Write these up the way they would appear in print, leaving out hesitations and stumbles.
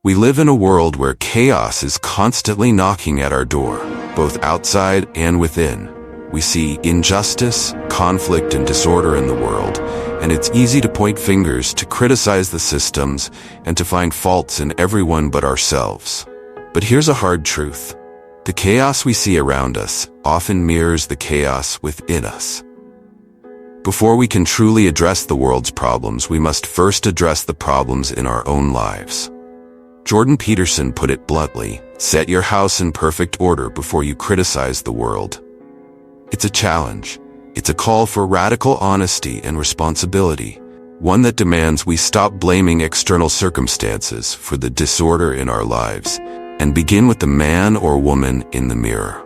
We live in a world where chaos is constantly knocking at our door, both outside and within. We see injustice, conflict, and disorder in the world, and it's easy to point fingers, to criticize the systems, and to find faults in everyone but ourselves. But here's a hard truth. The chaos we see around us often mirrors the chaos within us. Before we can truly address the world's problems, we must first address the problems in our own lives. Jordan Peterson put it bluntly, set your house in perfect order before you criticize the world. It's a challenge. It's a call for radical honesty and responsibility, one that demands we stop blaming external circumstances for the disorder in our lives and begin with the man or woman in the mirror.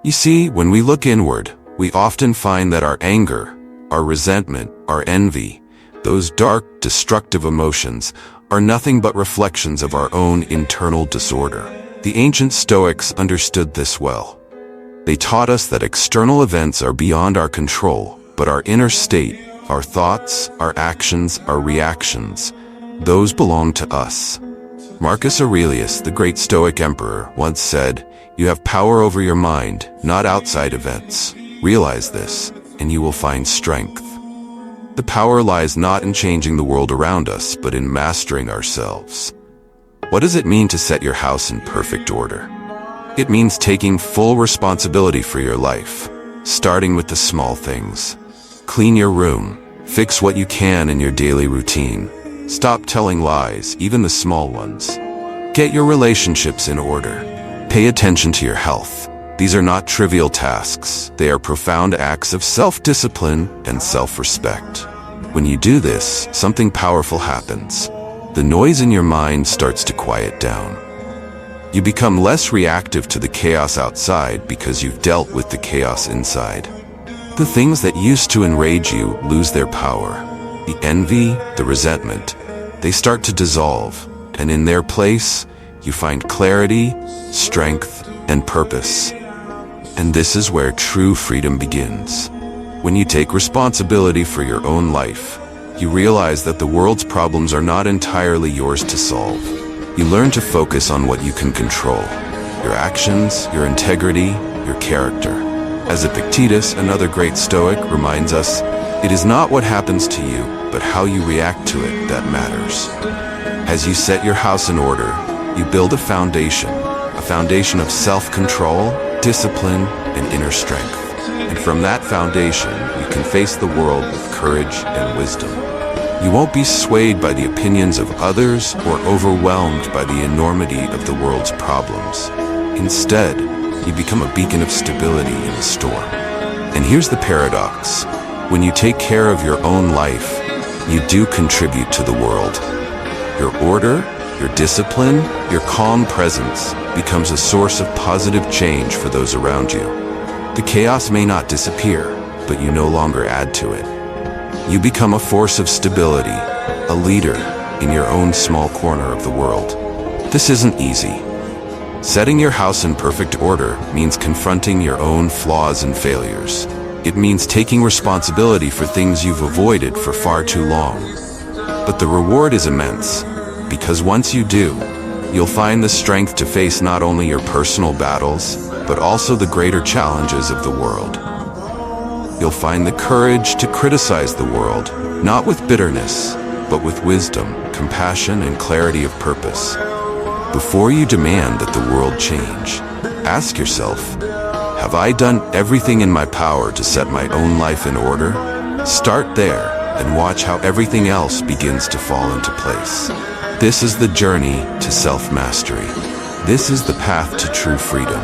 You see, when we look inward, we often find that our anger, our resentment, our envy, those dark, destructive emotions, are nothing but reflections of our own internal disorder. The ancient Stoics understood this well. They taught us that external events are beyond our control, but our inner state, our thoughts, our actions, our reactions, those belong to us. Marcus Aurelius, the great Stoic emperor, once said, "You have power over your mind, not outside events. Realize this, and you will find strength." The power lies not in changing the world around us, but in mastering ourselves. What does it mean to set your house in perfect order? It means taking full responsibility for your life, starting with the small things. Clean your room, fix what you can in your daily routine. Stop telling lies, even the small ones. Get your relationships in order. Pay attention to your health. These are not trivial tasks. They are profound acts of self-discipline and self-respect. When you do this, something powerful happens. The noise in your mind starts to quiet down. You become less reactive to the chaos outside because you've dealt with the chaos inside. The things that used to enrage you lose their power. The envy, the resentment, they start to dissolve, and in their place, you find clarity, strength, and purpose. And this is where true freedom begins. When you take responsibility for your own life, you realize that the world's problems are not entirely yours to solve. You learn to focus on what you can control: your actions, your integrity, your character. As Epictetus, another great Stoic, reminds us, it is not what happens to you, but how you react to it that matters. As you set your house in order, you build a foundation of self-control, discipline, and inner strength. And from that foundation, you can face the world with courage and wisdom. You won't be swayed by the opinions of others or overwhelmed by the enormity of the world's problems. Instead, you become a beacon of stability in the storm. And here's the paradox. When you take care of your own life, you do contribute to the world. Your order, your discipline, your calm presence becomes a source of positive change for those around you. The chaos may not disappear, but you no longer add to it. You become a force of stability, a leader in your own small corner of the world. This isn't easy. Setting your house in perfect order means confronting your own flaws and failures. It means taking responsibility for things you've avoided for far too long. But the reward is immense, because once you do, you'll find the strength to face not only your personal battles, but also the greater challenges of the world. You'll find the courage to criticize the world, not with bitterness, but with wisdom, compassion, and clarity of purpose. Before you demand that the world change, ask yourself, have I done everything in my power to set my own life in order? Start there and watch how everything else begins to fall into place. This is the journey to self-mastery. This is the path to true freedom.